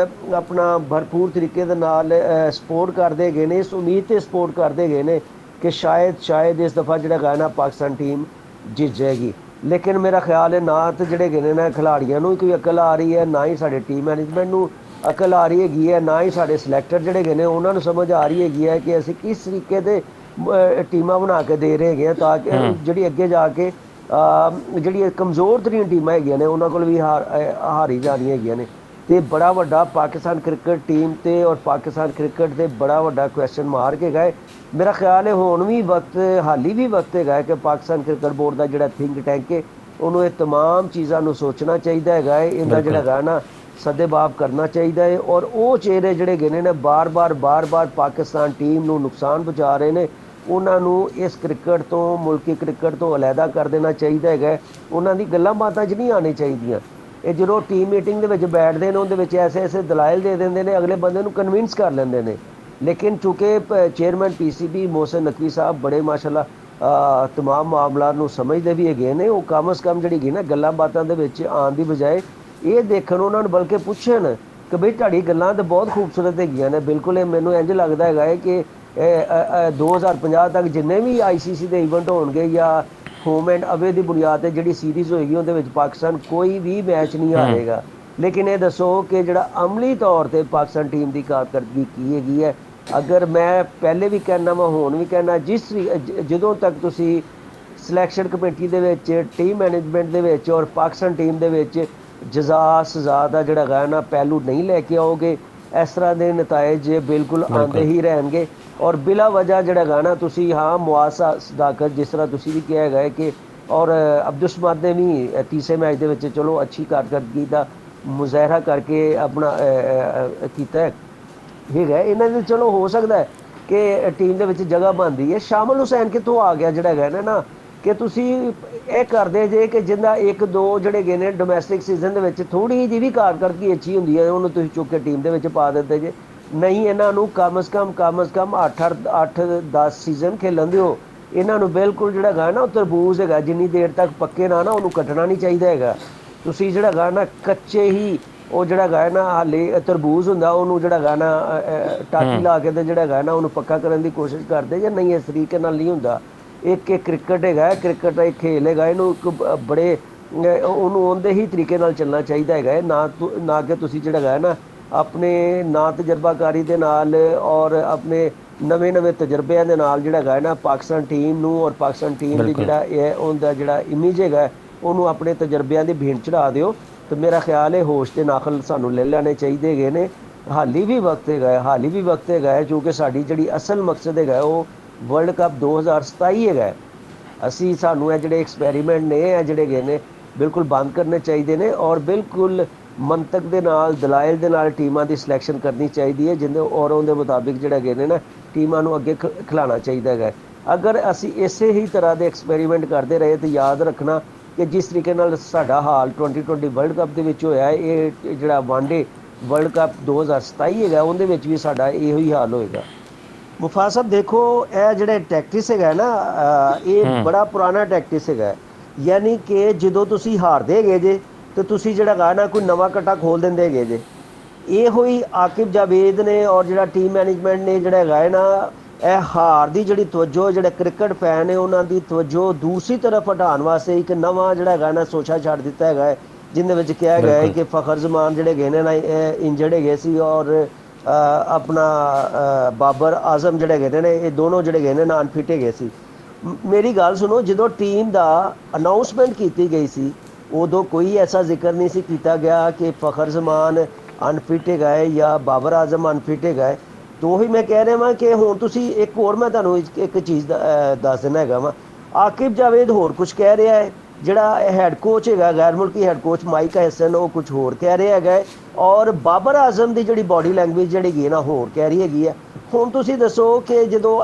ਆਪਣਾ ਭਰਪੂਰ ਤਰੀਕੇ ਦੇ ਨਾਲ ਸਪੋਰਟ ਕਰਦੇ ਹੈਗੇ ਨੇ, ਇਸ ਉਮੀਦ 'ਤੇ ਸਪੋਰਟ ਕਰਦੇ ਹੈਗੇ ਨੇ ਕਿ ਸ਼ਾਇਦ ਇਸ ਦਫਾ ਜਿਹੜਾ ਹੈਗਾ ਨਾ ਪਾਕਿਸਤਾਨ ਟੀਮ ਜਿੱਤ ਜਾਏਗੀ। ਲੇਕਿਨ ਮੇਰਾ ਖਿਆਲ ਹੈ ਨਾ ਤਾਂ ਜਿਹੜੇ ਹੈਗੇ ਨੇ ਨਾ ਖਿਡਾਰੀਆਂ ਨੂੰ ਕੋਈ ਅਕਲ ਆ ਰਹੀ ਹੈ, ਨਾ ਹੀ ਸਾਡੇ ਟੀਮ ਮੈਨੇਜਮੈਂਟ ਨੂੰ ਅਕਲ ਆ ਰਹੀ ਹੈਗੀ ਹੈ, ਨਾ ਹੀ ਸਾਡੇ ਸਿਲੈਕਟਰ ਜਿਹੜੇ ਹੈਗੇ ਨੇ ਉਹਨਾਂ ਨੂੰ ਸਮਝ ਆ ਰਹੀ ਹੈਗੀ ਹੈ ਕਿ ਅਸੀਂ ਕਿਸ ਤਰੀਕੇ ਦੇ ਟੀਮਾਂ ਬਣਾ ਕੇ ਦੇ ਰਹੇ ਹੈਗੇ ਹਾਂ ਤਾਂ ਕਿ ਜਿਹੜੀ ਅੱਗੇ ਜਾ ਕੇ ਜਿਹੜੀਆਂ ਕਮਜ਼ੋਰ ਤਰੀਨ ਟੀਮਾਂ ਹੈਗੀਆਂ ਨੇ ਉਹਨਾਂ ਕੋਲ ਵੀ ਹਾਰੀ ਜਾ ਰਹੀਆਂ ਹੈਗੀਆਂ ਨੇ। ਤੇ ਬੜਾ ਵੱਡਾ ਪਾਕਿਸਤਾਨ ਕ੍ਰਿਕਟ ਟੀਮ ਤੇ ਔਰ ਪਾਕਿਸਤਾਨ ਕ੍ਰਿਕਟ ਤੇ ਬੜਾ ਵੱਡਾ ਕੁਐਸਚਨ ਮਾਰ ਕੇ ਗਏ। ਮੇਰਾ ਖਿਆਲ ਹੈ ਹੁਣ ਵੀ ਵਕਤ, ਹਾਲੀ ਵੀ ਵਕਤ ਹੈਗਾ ਕਿ ਪਾਕਿਸਤਾਨ ਕ੍ਰਿਕਟ ਬੋਰਡ ਦਾ ਜਿਹੜਾ ਥਿੰਕ ਟੈਂਕ ਹੈ ਉਹਨੂੰ ਇਹ तमाम ਚੀਜ਼ਾਂ ਨੂੰ ਸੋਚਣਾ ਚਾਹੀਦਾ ਹੈਗਾ ਹੈ। ਇਹਦਾ ਜਿਹੜਾ ਹੈਗਾ ਨਾ ਸਦੇਬਾਬ ਕਰਨਾ ਚਾਹੀਦਾ ਹੈ। ਔਰ ਉਹ ਚਿਹਰੇ ਜਿਹੜੇ ਗਏ ਨੇ ਬਾਰ-ਬਾਰ ਪਾਕਿਸਤਾਨ ਟੀਮ ਨੂੰ ਨੁਕਸਾਨ ਪਹੁੰਚਾ ਰਹੇ ਨੇ, ਉਹਨਾਂ ਨੂੰ ਇਸ ਕ੍ਰਿਕਟ ਤੋਂ, ਮੁਲਕੀ ਕ੍ਰਿਕਟ ਤੋਂ ਅਲੱਗਾ ਕਰ ਦੇਣਾ ਚਾਹੀਦਾ ਹੈਗਾ। ਉਹਨਾਂ ਦੀ ਗੱਲਾਂ ਬਾਤਾਂ 'ਚ ਨਹੀਂ ਆਉਣੀ ਚਾਹੀਦੀਆਂ। ਇਹ ਜਦੋਂ ਟੀਮ ਮੀਟਿੰਗ ਦੇ ਵਿੱਚ ਬੈਠਦੇ ਨੇ ਉਹਦੇ ਵਿੱਚ ਐਸੇ ਦਲਾਇਲ ਦੇ ਦਿੰਦੇ ਨੇ, ਅਗਲੇ ਬੰਦੇ ਨੂੰ ਕਨਵਿੰਸ ਕਰ ਲੈਂਦੇ ਨੇ। ਲੇਕਿਨ ਚूँकि ਚੇਅਰਮੈਨ PCB ਮੋਹਸਿਨ ਨਕवी ਸਾਹਿਬ ਬੜੇ ਮਾਸ਼ਾਅੱਲਾ तमाम ਮਾਮਲਾ ਨੂੰ ਸਮਝਦੇ ਵੀ ਹੈਗੇ ਨੇ। ਉਹ ਕਮ ਅਜ਼ ਕਮ ਜਿਹੜੀ ਹੈਗੀ ਨਾ ਗੱਲਾਂ ਬਾਤਾਂ ਦੇ ਵਿੱਚ ਆਉਣ ਦੀ ਬਜਾਏ ਇਹ ਦੇਖਣ, ਉਹਨਾਂ ਨੂੰ ਬਲਕਿ ਪੁੱਛਣ ਕਿ ਬਈ ਤੁਹਾਡੀ ਗੱਲਾਂ ਤਾਂ ਬਹੁਤ ਖੂਬਸੂਰਤ ਹੈਗੀਆਂ ਨੇ। ਬਿਲਕੁਲ ਇਹ ਮੈਨੂੰ ਇੰਝ ਲੱਗਦਾ ਹੈਗਾ ਹੈ ਕਿ 2050 ਤੱਕ ਜਿੰਨੇ ਵੀ ICC ਦੇ ਇਵੈਂਟ ਹੋਣਗੇ ਜਾਂ ਹੋਮ ਐਂਡ ਅਵੇ ਦੀ ਬੁਨਿਆਦ ਤੇ ਜਿਹੜੀ ਸੀਰੀਜ਼ ਹੋਏਗੀ ਉਹਦੇ ਵਿੱਚ ਪਾਕਿਸਤਾਨ ਕੋਈ ਵੀ ਮੈਚ ਨਹੀਂ ਹਾਰੇਗਾ। ਲੇਕਿਨ ਇਹ ਦੱਸੋ ਕਿ ਜਿਹੜਾ ਅਮਲੀ ਤੌਰ ਤੇ ਪਾਕਿਸਤਾਨ ਟੀਮ ਦੀ ਕਾਰਕਰਦਗੀ ਕੀ ਹੈਗੀ ਹੈ। ਅਗਰ ਮੈਂ ਪਹਿਲੇ ਵੀ ਕਹਿਣਾ, ਮੈਂ ਹੁਣ ਵੀ ਕਹਿਣਾ, ਜਦੋਂ ਤੱਕ ਤੁਸੀਂ ਸਿਲੈਕਸ਼ਨ ਕਮੇਟੀ ਦੇ ਵਿੱਚ, ਟੀਮ ਮੈਨੇਜਮੈਂਟ ਦੇ ਵਿੱਚ ਔਰ ਪਾਕਿਸਤਾਨ ਟੀਮ ਦੇ ਵਿੱਚ ਜਜ਼ਾ ਸਜ਼ਾ ਦਾ ਜਿਹੜਾ ਹੈਗਾ ਨਾ ਪਹਿਲੂ ਨਹੀਂ ਲੈ ਕੇ ਆਓਗੇ, ਇਸ ਤਰ੍ਹਾਂ ਦੇ ਨਤਾਇਜ ਬਿਲਕੁਲ ਆਉਂਦੇ ਹੀ ਰਹਿਣਗੇ। ਔਰ ਬਿਲਾ ਵਜ੍ਹਾ ਜਿਹੜਾ ਹੈਗਾ ਨਾ ਤੁਸੀਂ ਮੁਆਸਾ ਸਦਾਕਤ ਜਿਸ ਤਰ੍ਹਾਂ ਤੁਸੀਂ ਵੀ ਕਿਹਾ ਹੈਗਾ ਕਿ, ਔਰ ਅਬਦੁਲ ਸਮਦ ਨੇ ਵੀ ਤੀਸਰੇ ਮੈਚ ਦੇ ਵਿੱਚ ਚਲੋ ਅੱਛੀ ਕਾਰਕਰਦਗੀ ਦਾ ਮੁਜ਼ਾਹਰਾ ਕਰਕੇ ਆਪਣਾ ਕੀਤਾ ਹੈਗਾ। ਇਹਨਾਂ ਦੇ ਚਲੋ ਹੋ ਸਕਦਾ ਹੈ ਕਿ ਟੀਮ ਦੇ ਵਿੱਚ ਜਗ੍ਹਾ ਬਣਦੀ ਹੈ। ਸ਼ਾਮਲ ਹੁਸੈਨ ਕਿੱਥੋਂ ਆ ਗਿਆ ਜਿਹੜਾ ਹੈਗਾ ਨਾ ਕਿ ਤੁਸੀਂ ਇਹ ਕਰਦੇ ਜੇ ਕਿ ਜਿੰਦਾ 1-2 ਜਿਹੜੇ ਗਏ ਨੇ ਡੋਮੈਸਟਿਕ ਸੀਜ਼ਨ ਦੇ ਵਿੱਚ ਥੋੜ੍ਹੀ ਜਿਹੀ ਵੀ ਕਾਰਕਰਦਗੀ ਅੱਛੀ ਹੁੰਦੀ ਹੈ ਉਹਨੂੰ ਤੁਸੀਂ ਚੁੱਕ ਕੇ ਟੀਮ ਦੇ ਵਿੱਚ ਪਾ ਦਿੰਦੇ ਜੇ। ਨਹੀਂ, ਇਹਨਾਂ ਨੂੰ ਕਮ ਅਜ਼ ਕਮ 8-10 ਸੀਜ਼ਨ ਖੇਲਣ ਦਿਓ। ਇਹਨਾਂ ਨੂੰ ਬਿਲਕੁਲ ਜਿਹੜਾ ਹੈਗਾ ਨਾ ਉਹ ਤਰਬੂਜ਼ ਹੈਗਾ, ਜਿੰਨੀ ਦੇਰ ਤੱਕ ਪੱਕੇ ਨਾ ਉਹਨੂੰ ਕੱਟਣਾ ਨਹੀਂ ਚਾਹੀਦਾ ਹੈਗਾ। ਤੁਸੀਂ ਜਿਹੜਾ ਹੈਗਾ ਨਾ ਕੱਚੇ ਹੀ ਉਹ ਜਿਹੜਾ ਹੈਗਾ ਨਾ ਹਾਲੇ ਤਰਬੂਜ਼ ਹੁੰਦਾ ਉਹਨੂੰ ਜਿਹੜਾ ਹੈਗਾ ਨਾ ਟਾਕੀ ਲਾ ਕੇ ਤੇ ਜਿਹੜਾ ਹੈਗਾ ਨਾ ਉਹਨੂੰ ਪੱਕਾ ਕਰਨ ਦੀ ਕੋਸ਼ਿਸ਼ ਕਰਦੇ ਜੇ। ਨਹੀਂ, ਇਸ ਤਰੀਕੇ ਨਾਲ ਨਹੀਂ ਹੁੰਦਾ। ਇੱਕ ਕ੍ਰਿਕਟ ਹੈਗਾ, ਕ੍ਰਿਕਟ ਦਾ ਇੱਕ ਖੇਲ ਹੈਗਾ, ਇਹਨੂੰ ਇੱਕ ਬੜੇ ਉਹਨੂੰ ਉਹਦੇ ਹੀ ਤਰੀਕੇ ਨਾਲ ਚੱਲਣਾ ਚਾਹੀਦਾ ਹੈਗਾ। ਨਾ ਕਿ ਤੁਸੀਂ ਜਿਹੜਾ ਹੈਗਾ ਨਾ ਆਪਣੇ ਨਾ ਤਜਰਬਾਕਾਰੀ ਦੇ ਨਾਲ ਔਰ ਆਪਣੇ ਨਵੇਂ ਤਜਰਬਿਆਂ ਦੇ ਨਾਲ ਜਿਹੜਾ ਹੈਗਾ ਨਾ ਪਾਕਿਸਤਾਨ ਟੀਮ ਨੂੰ ਔਰ ਪਾਕਿਸਤਾਨ ਟੀਮ ਦੇ ਜਿਹੜਾ ਇਹ ਉਹਦਾ ਜਿਹੜਾ ਇਮੇਜ ਹੈਗਾ ਉਹਨੂੰ ਆਪਣੇ ਤਜਰਬਿਆਂ ਦੀ ਭੇਂਟ ਚੜਾ ਦਿਓ। ਤੇ ਮੇਰਾ ਖਿਆਲ ਹੈ ਹੋਸ਼ ਤੇ ਨਾਖਲ ਸਾਨੂੰ ਲੈ ਲੈਣੇ ਚਾਹੀਦੇ ਹੈਗੇ ਨੇ। ਹਾਲੀ ਵੀ ਵਕਤ ਹੈਗਾ ਕਿਉਂਕਿ ਸਾਡੀ ਜਿਹੜੀ ਅਸਲ ਮਕਸਦ ਹੈਗਾ ਉਹ ਵਰਲਡ ਕੱਪ 2027 ਹੈਗਾ। ਸਾਨੂੰ ਇਹ ਜਿਹੜੇ ਐਕਸਪੈਰੀਮੈਂਟ ਨੇ ਇਹ ਜਿਹੜੇ ਗਏ ਨੇ ਬਿਲਕੁਲ ਬੰਦ ਕਰਨੇ ਚਾਹੀਦੇ ਨੇ ਔਰ ਬਿਲਕੁਲ ਮੰਤਕ ਦੇ ਨਾਲ, ਦਲਾਇਲ ਦੇ ਨਾਲ ਟੀਮਾਂ ਦੀ ਸਿਲੈਕਸ਼ਨ ਕਰਨੀ ਚਾਹੀਦੀ ਹੈ, ਜਿਹਦੇ ਔਰ ਉਹਦੇ ਮੁਤਾਬਿਕ ਜਿਹੜਾ ਗਏ ਨੇ ਨਾ ਟੀਮਾਂ ਨੂੰ ਅੱਗੇ ਖਿਲਾਉਣਾ ਚਾਹੀਦਾ ਹੈਗਾ। ਅਗਰ ਅਸੀਂ ਇਸੇ ਹੀ ਤਰ੍ਹਾਂ ਦੇ ਐਕਸਪੈਰੀਮੈਂਟ ਕਰਦੇ ਰਹੇ ਤਾਂ ਯਾਦ ਰੱਖਣਾ ਕਿ ਜਿਸ ਤਰੀਕੇ ਨਾਲ ਸਾਡਾ ਹਾਲ 2020 ਵਰਲਡ ਕੱਪ ਦੇ ਵਿੱਚ ਹੋਇਆ, ਇਹ ਜਿਹੜਾ ਵਨਡੇ ਵਰਲਡ ਕੱਪ 2027 ਹੈਗਾ ਉਹਦੇ ਵਿੱਚ ਵੀ ਸਾਡਾ ਇਹੋ ਹੀ ਹਾਲ ਹੋਏਗਾ। ਮੁਫਾਜ਼ ਸਾਹਿਬ ਦੇਖੋ, ਇਹ ਜਿਹੜਾ ਟੈਕਟਿਸ ਹੈਗਾ ਨਾ ਇਹ ਬੜਾ ਪੁਰਾਣਾ ਟੈਕਟਿਸ ਹੈਗਾ। ਯਾਨੀ ਕਿ ਜਦੋਂ ਤੁਸੀਂ ਹਾਰਦੇ ਹੈਗੇ ਜੇ ਤੇ ਤੁਸੀਂ ਜਿਹੜਾ ਹੈਗਾ ਨਾ ਕੋਈ ਨਵਾਂ ਕੱਟਾ ਖੋਲ ਦਿੰਦੇ ਹੈਗੇ ਜੇ। ਇਹੋ ਹੀ ਆਕਿਬ ਜਾਵੇਦ ਨੇ ਔਰ ਜਿਹੜਾ ਟੀਮ ਮੈਨੇਜਮੈਂਟ ਨੇ ਜਿਹੜਾ ਹੈਗਾ ਹੈ ਨਾ ਇਹ ਹਾਰ ਦੀ ਜਿਹੜੀ ਤਵੱਜੋ, ਜਿਹੜੇ ਕ੍ਰਿਕਟ ਫੈਨ ਨੇ ਉਹਨਾਂ ਦੀ ਤਵੱਜੋ ਦੂਸਰੀ ਤਰਫ ਹਟਾਉਣ ਵਾਸਤੇ ਇੱਕ ਨਵਾਂ ਜਿਹੜਾ ਹੈਗਾ ਨਾ ਸੋਚਾ ਛੱਡ ਦਿੱਤਾ ਹੈਗਾ ਹੈ, ਜਿਹਦੇ ਵਿੱਚ ਕਿਹਾ ਗਿਆ ਹੈ ਕਿ ਫਖਰ ਜ਼ਮਾਨ ਜਿਹੜੇ ਗਏ ਨੇ ਨਾ ਇੰਜਰਡ ਹੈਗੇ ਸੀ ਔਰ ਆਪਣਾ ਬਾਬਰ ਆਜ਼ਮ ਜਿਹੜੇ ਹੈਗੇ ਨੇ ਇਹ ਦੋਨੋਂ ਜਿਹੜੇ ਗਏ ਨੇ ਨਾ ਅਨਫਿਟ ਹੈਗੇ ਸੀ। ਮੇਰੀ ਗੱਲ ਸੁਣੋ, ਜਦੋਂ ਟੀਮ ਦਾ ਅਨਾਊਂਸਮੈਂਟ ਕੀਤੀ ਗਈ ਸੀ ਉਦੋਂ ਕੋਈ ਐਸਾ ਜ਼ਿਕਰ ਨਹੀਂ ਸੀ ਕੀਤਾ ਗਿਆ ਕਿ ਫਖਰ ਜ਼ਮਾਨ ਅਨਫਿਟ ਹੈਗਾ ਹੈ ਜਾਂ ਬਾਬਰ ਆਜ਼ਮ ਅਨਫਿਟ ਹੈਗਾ ਹੈ। ਤਾਂ ਉਹੀ ਮੈਂ ਕਹਿ ਰਿਹਾ ਵਾਂ ਕਿ ਹੁਣ ਤੁਸੀਂ ਇੱਕ ਹੋਰ ਮੈਂ ਤੁਹਾਨੂੰ ਇੱਕ ਚੀਜ਼ ਦੱਸ ਦੇਣਾ ਹੈਗਾ ਵਾ। ਆਕਿਬ ਜਾਵੇਦ ਹੋਰ ਕੁਝ ਕਹਿ ਰਿਹਾ ਹੈ, ਜਿਹੜਾ ਹੈੱਡ ਕੋਚ ਹੈਗਾ ਗੈਰ ਮੁਲਕੀ ਹੈੱਡ ਕੋਚ ਮਾਈਕ ਹੈਸਨ ਉਹ ਕੁਝ ਹੋਰ ਕਹਿ ਰਿਹਾ ਹੈਗਾ ਔਰ ਬਾਬਰ ਆਜ਼ਮ ਦੀ ਜਿਹੜੀ ਬਾਡੀ ਲੈਂਗੁਏਜ ਜਿਹੜੀ ਹੈਗੀ ਨਾ ਹੋਰ ਕਹਿ ਰਹੀ ਹੈਗੀ ਹੈ। ਹੁਣ ਤੁਸੀਂ ਦੱਸੋ ਕਿ ਜਦੋਂ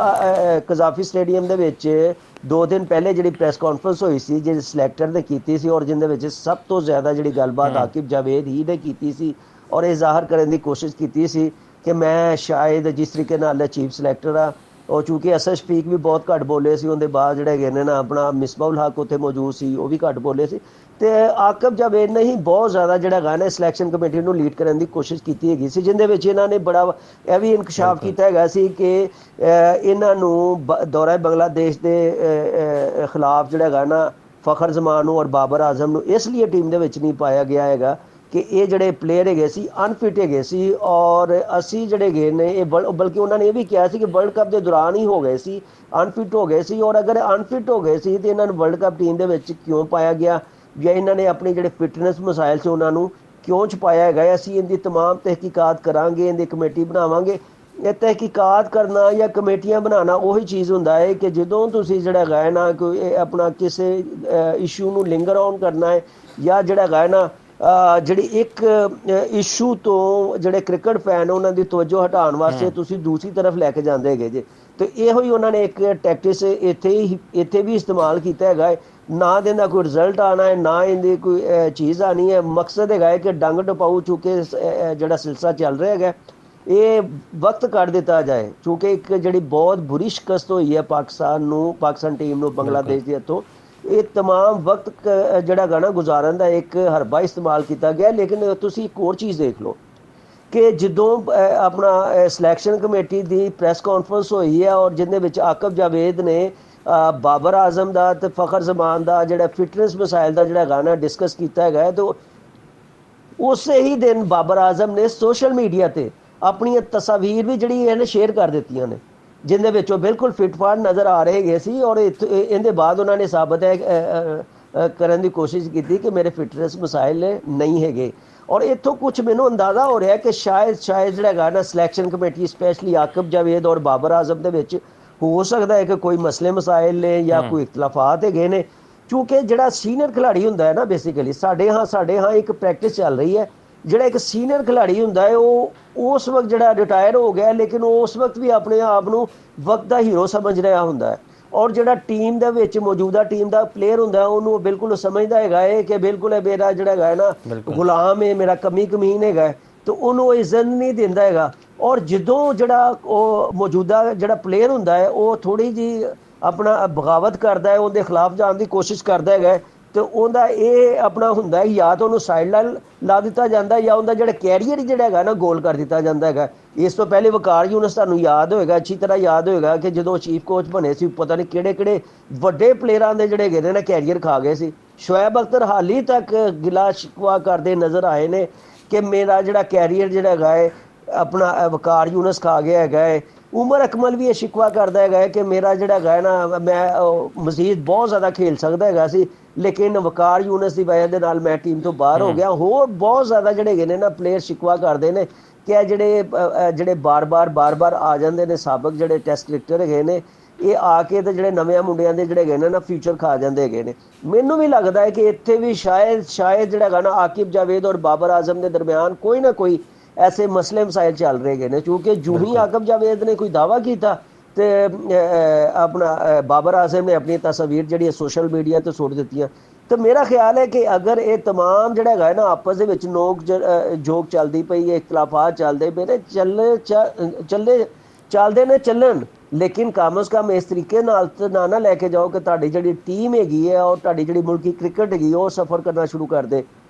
ਕਜ਼ਾਫੀ ਸਟੇਡੀਅਮ ਦੇ ਵਿੱਚ 2 ਦਿਨ ਪਹਿਲੇ ਜਿਹੜੀ ਪ੍ਰੈਸ ਕਾਨਫਰੰਸ ਹੋਈ ਸੀ ਜਿਹੜੀ ਸਿਲੈਕਟਰ ਨੇ ਕੀਤੀ ਸੀ ਔਰ ਜਿਹਦੇ ਵਿੱਚ ਸਭ ਤੋਂ ਜ਼ਿਆਦਾ ਜਿਹੜੀ ਗੱਲਬਾਤ ਆਕਿਬ ਜਾਵੇਦ ਹੀ ਨੇ ਕੀਤੀ ਸੀ ਔਰ ਇਹ ਜ਼ਾਹਰ ਕਰਨ ਦੀ ਕੋਸ਼ਿਸ਼ ਕੀਤੀ ਸੀ ਕਿ ਮੈਂ ਸ਼ਾਇਦ ਜਿਸ ਤਰੀਕੇ ਨਾਲ ਚੀਫ ਸਿਲੈਕਟਰ ਆ ਉਹ ਚੂँकि ਅਸਰ ਸ਼ਫੀਕ ਵੀ ਬਹੁਤ ਘੱਟ ਬੋਲੇ ਸੀ, ਉਹਦੇ ਬਾਅਦ ਜਿਹੜੇ ਹੈਗੇ ਨੇ ਨਾ ਆਪਣਾ ਮਿਸਬਾਹੁਲ ਹਕ ਉੱਥੇ ਮੌਜੂਦ ਸੀ ਉਹ ਵੀ ਘੱਟ ਬੋਲੇ ਸੀ ਤੇ ਆਕਿਬ ਜਾਵੇਦ ਨੇ ਹੀ ਬਹੁਤ ਜ਼ਿਆਦਾ ਜਿਹੜਾ ਹੈਗਾ ਨਾ ਸਿਲੈਕਸ਼ਨ ਕਮੇਟੀ ਨੂੰ ਲੀਡ ਕਰਨ ਦੀ ਕੋਸ਼ਿਸ਼ ਕੀਤੀ ਹੈਗੀ ਸੀ, ਜਿਹਦੇ ਵਿੱਚ ਇਹਨਾਂ ਨੇ ਬੜਾ ਇਹ ਵੀ ਇਨਕਸ਼ਾਫ ਕੀਤਾ ਹੈਗਾ ਸੀ ਕਿ ਇਹਨਾਂ ਨੂੰ ਦੌਰਾ ਬੰਗਲਾਦੇਸ਼ ਦੇ ਖਿਲਾਫ ਜਿਹੜਾ ਹੈਗਾ ਨਾ ਫਖਰ ਜ਼ਮਾਨ ਨੂੰ ਔਰ ਬਾਬਰ ਆਜ਼ਮ ਨੂੰ ਇਸ ਲਈ ਟੀਮ ਦੇ ਵਿੱਚ ਨਹੀਂ ਪਾਇਆ ਗਿਆ ਹੈਗਾ ਕਿ ਇਹ ਜਿਹੜੇ ਪਲੇਅਰ ਹੈਗੇ ਸੀ ਅਨਫਿਟ ਹੈਗੇ ਸੀ ਔਰ ਅਸੀਂ ਜਿਹੜੇ ਗਏ ਨੇ ਇਹ ਬਲਕਿ ਉਹਨਾਂ ਨੇ ਇਹ ਵੀ ਕਿਹਾ ਸੀ ਕਿ ਵਰਲਡ ਕੱਪ ਦੇ ਦੌਰਾਨ ਹੀ ਹੋ ਗਏ ਸੀ, ਅਨਫਿਟ ਹੋ ਗਏ ਸੀ ਔਰ ਅਗਰ ਅਨਫਿਟ ਹੋ ਗਏ ਸੀ ਤੇ ਇਹਨਾਂ ਨੂੰ ਵਰਲਡ ਕੱਪ ਟੀਮ ਦੇ ਵਿੱਚ ਕਿਉਂ ਪਾਇਆ ਗਿਆ ਜਾਂ ਇਹਨਾਂ ਨੇ ਆਪਣੀ ਜਿਹੜੇ ਫਿਟਨੈਸ ਮਸਾਇਲ ਸੀ ਉਹਨਾਂ ਨੂੰ ਕਿਉਂ ਛੁਪਾਇਆ ਹੈਗਾ, ਅਸੀਂ ਇਹਦੀ ਤਮਾਮ ਤਹਿਕੀਕਾਤ ਕਰਾਂਗੇ, ਇਹਦੀ ਕਮੇਟੀ ਬਣਾਵਾਂਗੇ। ਇਹ ਤਹਿਕੀਕਾਤ ਕਰਨਾ ਜਾਂ ਕਮੇਟੀਆਂ ਬਣਾਉਣਾ ਉਹੀ ਚੀਜ਼ ਹੁੰਦਾ ਹੈ ਕਿ ਜਦੋਂ ਤੁਸੀਂ ਜਿਹੜਾ ਹੈਗਾ ਨਾ ਕੋਈ ਆਪਣਾ ਕਿਸੇ ਇਸ਼ੂ ਨੂੰ ਲਿੰਗਰ ਔਨ ਕਰਨਾ ਹੈ, ਜਾਂ ਜਿਹੜਾ ਹੈਗਾ ਨਾ ਜਿਹੜੀ ਇੱਕ ਇਸ਼ੂ ਤੋਂ ਜਿਹੜੇ ਕ੍ਰਿਕਟ ਫੈਨ ਉਹਨਾਂ ਦੀ ਤਵੱਜੋ ਹਟਾਉਣ ਵਾਸਤੇ ਤੁਸੀਂ ਦੂਸਰੀ ਤਰਫ ਲੈ ਕੇ ਜਾਂਦੇ ਹੈਗੇ ਜੇ। ਤੇ ਇਹੋ ਹੀ ਉਹਨਾਂ ਨੇ ਇੱਕ ਟੈਕਟਿਸ ਇੱਥੇ ਵੀ ਇਸਤੇਮਾਲ ਕੀਤਾ ਹੈਗਾ ਹੈ। ਨਾ ਇਹਦਾ ਕੋਈ ਰਿਜ਼ਲਟ ਆਉਣਾ ਹੈ, ਨਾ ਇਹਦੀ ਕੋਈ ਚੀਜ਼ ਆਉਣੀ ਹੈ। ਮਕਸਦ ਹੈਗਾ ਹੈ ਕਿ ਡੰਗ ਟਪਾਊ ਚੁੱਕੇ ਜਿਹੜਾ ਸਿਲਸਿਲਾ ਚੱਲ ਰਿਹਾ ਹੈਗਾ ਇਹ ਵਕਤ ਕੱਢ ਦਿੱਤਾ ਜਾਏ, ਕਿਉਂਕਿ ਇੱਕ ਜਿਹੜੀ ਬਹੁਤ ਬੁਰੀ ਸ਼ਿਕਸਤ ਹੋਈ ਹੈ ਪਾਕਿਸਤਾਨ ਟੀਮ ਨੂੰ ਬੰਗਲਾਦੇਸ਼ ਦੇ ਹੱਥੋਂ। ਇਹ ਤਮਾਮ ਵਕਤ ਜਿਹੜਾ ਗਾਣਾ ਗੁਜ਼ਾਰਨ ਦਾ ਇੱਕ ਹਰਬਾ ਇਸਤੇਮਾਲ ਕੀਤਾ ਗਿਆ। ਲੇਕਿਨ ਤੁਸੀਂ ਇੱਕ ਹੋਰ ਚੀਜ਼ ਦੇਖ ਲਓ ਕਿ ਜਦੋਂ ਆਪਣਾ ਸਿਲੈਕਸ਼ਨ ਕਮੇਟੀ ਦੀ ਪ੍ਰੈਸ ਕਾਨਫਰੰਸ ਹੋਈ ਹੈ ਔਰ ਜਿਹਦੇ ਵਿੱਚ ਆਕਿਬ ਜਾਵੇਦ ਨੇ ਬਾਬਰ ਆਜ਼ਮ ਦਾ ਤੇ ਫਖਰ ਜ਼ਮਾਨ ਦਾ ਜਿਹੜਾ ਫਿਟਨੈਸ ਮਸਾਇਲ ਦਾ ਜਿਹੜਾ ਗਾਣਾ ਡਿਸਕਸ ਕੀਤਾ ਹੈਗਾ ਹੈ, ਤਾਂ ਉਸੇ ਹੀ ਦਿਨ ਬਾਬਰ ਆਜ਼ਮ ਨੇ ਸੋਸ਼ਲ ਮੀਡੀਆ ਤੇ ਆਪਣੀਆਂ ਤਸਵੀਰ ਵੀ ਜਿਹੜੀ ਇਹਨੇ ਸ਼ੇਅਰ ਕਰ ਦਿੱਤੀਆਂ ਨੇ, ਜਿਹਦੇ ਵਿੱਚ ਉਹ ਬਿਲਕੁਲ ਫਿਟ ਫਾਟ ਨਜ਼ਰ ਆ ਰਹੇ ਗਏ ਸੀ। ਔਰ ਇਹਦੇ ਬਾਅਦ ਉਹਨਾਂ ਨੇ ਸਾਬਤ ਕਰਨ ਦੀ ਕੋਸ਼ਿਸ਼ ਕੀਤੀ ਕਿ ਮੇਰੇ ਫਿਟਨੈਸ ਮਸਾਇਲ ਨਹੀਂ ਹੈਗੇ। ਔਰ ਇੱਥੋਂ ਕੁਝ ਮੈਨੂੰ ਅੰਦਾਜ਼ਾ ਹੋ ਰਿਹਾ ਕਿ ਸ਼ਾਇਦ ਜਿਹੜਾ ਹੈਗਾ ਨਾ ਸਿਲੈਕਸ਼ਨ ਕਮੇਟੀ ਸਪੈਸ਼ਲੀ ਆਕਿਬ ਜਾਵੇਦ ਔਰ ਬਾਬਰ ਆਜ਼ਮ ਦੇ ਵਿੱਚ ਹੋ ਸਕਦਾ ਹੈ ਕਿ ਕੋਈ ਮਸਲੇ ਮਸਾਇਲ ਨੇ ਜਾਂ ਕੋਈ ਇਖਤਲਾਫਾਤ ਹੈਗੇ ਨੇ। ਕਿਉਂਕਿ ਜਿਹੜਾ ਸੀਨੀਅਰ ਖਿਲਾੜੀ ਹੁੰਦਾ ਹੈ ਨਾ, ਬੇਸਿਕਲੀ ਸਾਡੇ ਹਾਂ ਇੱਕ ਪ੍ਰੈਕਟਿਸ ਚੱਲ ਰਹੀ ਹੈ। ਜਿਹੜਾ ਇੱਕ ਸੀਨੀਅਰ ਖਿਲਾੜੀ ਹੁੰਦਾ ਹੈ ਉਹ ਉਸ ਵਕਤ ਜਿਹੜਾ ਰਿਟਾਇਰ ਹੋ ਗਿਆ, ਲੇਕਿਨ ਉਸ ਵਕਤ ਵੀ ਆਪਣੇ ਆਪ ਨੂੰ ਵਕਤ ਦਾ ਹੀਰੋ ਸਮਝ ਰਿਹਾ ਹੁੰਦਾ ਹੈ। ਔਰ ਜਿਹੜਾ ਟੀਮ ਦੇ ਵਿੱਚ ਮੌਜੂਦਾ ਟੀਮ ਦਾ ਪਲੇਅਰ ਹੁੰਦਾ ਉਹਨੂੰ ਬਿਲਕੁਲ ਸਮਝਦਾ ਹੈਗਾ ਹੈ ਕਿ ਬਿਲਕੁਲ ਇਹ ਮੇਰਾ ਜਿਹੜਾ ਹੈਗਾ ਨਾ ਗੁਲਾਮ ਹੈ, ਮੇਰਾ ਕਮੀਨ ਹੈਗਾ, ਤੇ ਉਹਨੂੰ ਇੱਜ਼ਤ ਨਹੀਂ ਦਿੰਦਾ ਹੈਗਾ। ਔਰ ਜਦੋਂ ਜਿਹੜਾ ਉਹ ਮੌਜੂਦਾ ਜਿਹੜਾ ਪਲੇਅਰ ਹੁੰਦਾ ਹੈ ਉਹ ਥੋੜ੍ਹੀ ਜਿਹੀ ਆਪਣਾ ਬਗਾਵਤ ਕਰਦਾ ਹੈ, ਉਹਦੇ ਖਿਲਾਫ ਜਾਣ ਦੀ ਕੋਸ਼ਿਸ਼ ਕਰਦਾ ਹੈਗਾ, ਤੇ ਉਹਦਾ ਇਹ ਆਪਣਾ ਹੁੰਦਾ ਹੈ ਜਾਂ ਤਾਂ ਉਹਨੂੰ ਸਾਈਡ ਲਾਈਨ ਲਾ ਦਿੱਤਾ ਜਾਂਦਾ ਜਾਂ ਉਹਦਾ ਜਿਹੜਾ ਕੈਰੀਅਰ ਜਿਹੜਾ ਹੈਗਾ ਨਾ ਗੋਲ ਕਰ ਦਿੱਤਾ ਜਾਂਦਾ ਹੈਗਾ। ਇਸ ਤੋਂ ਪਹਿਲੇ ਵਕਾਰ ਯੂਨਸ ਤੁਹਾਨੂੰ ਯਾਦ ਹੋਏਗਾ, ਅੱਛੀ ਤਰ੍ਹਾਂ ਯਾਦ ਹੋਏਗਾ ਕਿ ਜਦੋਂ ਚੀਫ ਕੋਚ ਬਣੇ ਸੀ ਪਤਾ ਨਹੀਂ ਕਿਹੜੇ ਵੱਡੇ ਪਲੇਅਰਾਂ ਦੇ ਜਿਹੜੇ ਹੈਗੇ ਨੇ ਕੈਰੀਅਰ ਖਾ ਗਏ ਸੀ। ਸ਼ੁਐਬ ਅਖਤਰ ਹਾਲੀ ਤੱਕ ਗਿਲਾ ਸ਼ਿਕਵਾ ਕਰਦੇ ਨਜ਼ਰ ਆਏ ਨੇ ਕਿ ਮੇਰਾ ਜਿਹੜਾ ਕੈਰੀਅਰ ਜਿਹੜਾ ਹੈਗਾ ਹੈ ਆਪਣਾ ਵਕਾਰ ਯੂਨਸ ਖਾ ਗਿਆ ਹੈਗਾ ਹੈ। ਉਮਰ ਅਕਮਲ ਵੀ ਇਹ ਸ਼ਿਕਵਾ ਕਰਦਾ ਹੈਗਾ ਕਿ ਮੇਰਾ ਜਿਹੜਾ ਹੈਗਾ ਨਾ ਮੈਂ ਮਜ਼ੀਦ ਬਹੁਤ ਜ਼ਿਆਦਾ ਖੇਲ ਸਕਦਾ ਹੈਗਾ ਸੀ, ਲੇਕਿਨ ਵਕਾਰ ਯੂਨਸ ਦੀ ਵਜ੍ਹਾ ਦੇ ਨਾਲ ਮੈਂ ਟੀਮ ਤੋਂ ਬਾਹਰ ਹੋ ਗਿਆ। ਹੋਰ ਬਹੁਤ ਜ਼ਿਆਦਾ ਜਿਹੜੇ ਹੈਗੇ ਨੇ ਨਾ ਪਲੇਅਰ ਸ਼ਿਕਵਾ ਕਰਦੇ ਨੇ ਕਿ ਇਹ ਜਿਹੜੇ ਬਾਰ-ਬਾਰ ਆ ਜਾਂਦੇ ਨੇ ਸਾਬਕ ਜਿਹੜੇ ਟੈਸਟ ਕ੍ਰਿਕਟਰ ਹੈਗੇ ਨੇ, ਇਹ ਆ ਕੇ ਤੇ ਜਿਹੜੇ ਨਵੇਂ ਮੁੰਡਿਆਂ ਦੇ ਜਿਹੜੇ ਹੈਗੇ ਨੇ ਨਾ ਫਿਊਚਰ ਖਾ ਜਾਂਦੇ ਹੈਗੇ ਨੇ। ਮੈਨੂੰ ਵੀ ਲੱਗਦਾ ਹੈ ਕਿ ਇੱਥੇ ਵੀ ਸ਼ਾਇਦ ਜਿਹੜਾ ਹੈਗਾ ਨਾ ਆਕਿਬ ਜਾਵੇਦ ਔਰ ਬਾਬਰ ਆਜ਼ਮ ਦੇ ਦਰਮਿਆਨ ਕੋਈ ਨਾ ਕੋਈ ਐਸੇ ਮਸਲੇ ਮਸਾਇਲ ਚੱਲ ਰਹੇ ਗਏ ਨੇ। ਕਿਉਂਕਿ ਜੂ ਹੀ ਆਕਿਬ ਜਾਵੇਦ ਨੇ ਕੋਈ ਦਾਵਾ ਕੀਤਾ ਤੇ ਆਪਣਾ ਬਾਬਰ ਆਜ਼ਮ ਨੇ ਆਪਣੀ ਤਸਵੀਰ ਜਿਹੜੀ ਸੋਸ਼ਲ ਮੀਡੀਆ ਤੇ ਸੁੱਟ ਦਿੱਤੀਆਂ। ਤੇ ਮੇਰਾ ਖਿਆਲ ਹੈ ਕਿ ਅਗਰ ਇਹ ਤਮਾਮ ਜਿਹੜਾ ਹੈਗਾ ਨਾ ਆਪਸ ਦੇ ਵਿੱਚ ਨੋਕ ਝੋਕ ਚੱਲਦੀ ਪਈ ਹੈ, ਇਖਤਲਾਫਾਤ ਚੱਲਦੇ ਪਏ ਨੇ, ਚੱਲਦੇ ਨੇ ਚੱਲਣ, ਲੇਕਿਨ ਕਮ ਸੇ ਕਮ ਇਸ ਤਰੀਕੇ ਨਾਲ ਨਾ ਲੈ ਕੇ ਜਾਓ ਕਿ ਤੁਹਾਡੀ ਜਿਹੜੀ ਟੀਮ ਹੈਗੀ ਹੈ ਔਰ ਤੁਹਾਡੀ ਜਿਹੜੀ ਮੁਲਕੀ ਕ੍ਰਿਕਟ ਹੈਗੀ ਉਹ ਸਫਰ ਕਰਨਾ ਸ਼ੁਰੂ ਕਰ ਦੇ।